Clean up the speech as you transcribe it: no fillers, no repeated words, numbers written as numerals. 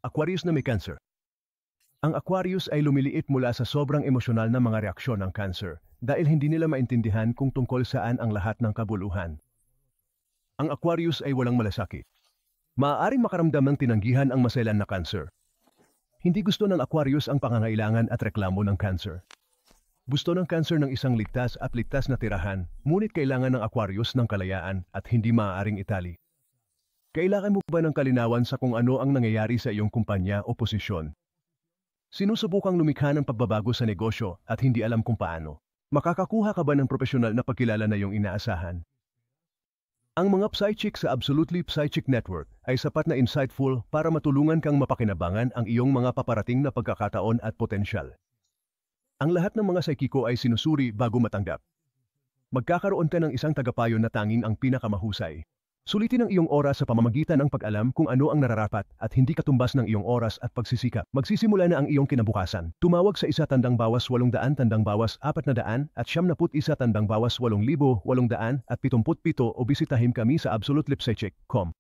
Aquarius na may cancer. Ang Aquarius ay lumiliit mula sa sobrang emosyonal na mga reaksyon ng cancer dahil hindi nila maintindihan kung tungkol saan ang lahat ng kabuluhan. Ang Aquarius ay walang malasakit. Maaaring makaramdam ng tinanggihan ang maselan na cancer. Hindi gusto ng Aquarius ang pangangailangan at reklamo ng cancer. Gusto ng cancer ng isang ligtas at ligtas na tirahan, ngunit kailangan ng Aquarius ng kalayaan at hindi maaaring itali. Kailangan mo ba ng kalinawan sa kung ano ang nangyayari sa iyong kumpanya o posisyon? Sinusubukang lumikha ng pagbabago sa negosyo at hindi alam kung paano. Makakakuha ka ba ng profesional na pagkilala na iyong inaasahan? Ang mga Psychic sa Absolutely Psychic Network ay sapat na insightful para matulungan kang mapakinabangan ang iyong mga paparating na pagkakataon at potensyal. Ang lahat ng mga Psychico ay sinusuri bago matanggap. Magkakaroon ka ng isang tagapayo na tanging ang pinakamahusay. Sulitin ang iyong oras sa pamamagitan ng pag-alam kung ano ang nararapat at hindi katumbas ng iyong oras at pagsisikap. Magsisimula na ang iyong kinabukasan. Tumawag sa 1-800-400 at 71-800 o bisitahin kami sa absolutelypsychic.com.